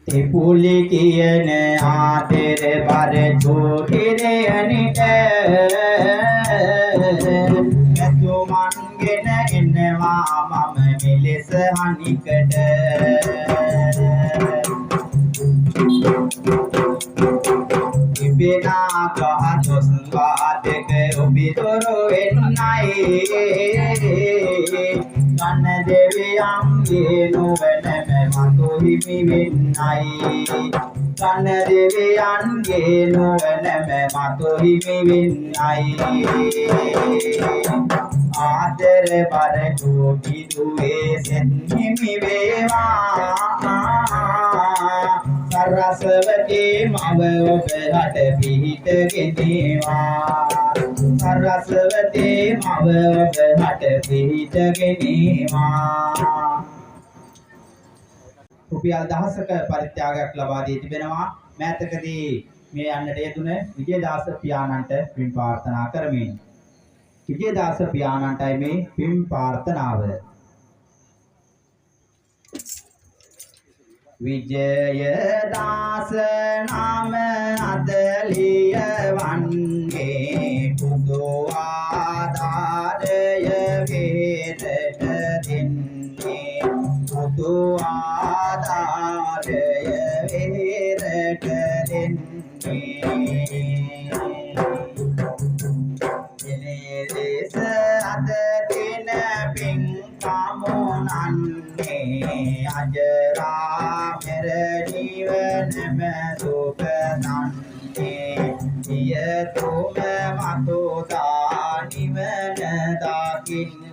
තිපුලි කියන ආතෙර බර චෝටිරේ අනිට ඇතුමන්ගෙන එනවා මම මෙලෙස හනිකට ඉබේනා කහ දොස් වාදක ඔබිතොර වෙන්නයි කන දෙවියන්ගේ නොවනම මතු හිමි වෙන්නයි කන දෙවියන්ගේ නොවනම මතු හිමි වෙන්නයි ආදර බර කෝටි දුවේ සෙත් හිමි වේවා සරසවතී මව ඔබට පිහිට ගෙනේවා සරසවතී මව ඔබට පිහිට ගෙනේවා රුපියල් 1000ක පරිත්‍යාගයක් ලබා දී තිබෙනවා මෑතකදී මේ යන්නට යෙදුන විජේදාස පියාණන්ට පින් ප්‍රාර්ථනා කරමින් විජේදාස පියාණන්ටයි මේ පින් ප්‍රාර්ථනාව විජයදාස නාම අදලිය වන්නේ පුදු ආදාරය වේදට දෙන්නේ පුදු ආදාරය වේදට දෙන්නේ එලෙස අද දින පින් කමුනන්නේ අජරා නිවනම සුඛ නන්නේ සියතුම මතෝදා නිවන දකින්න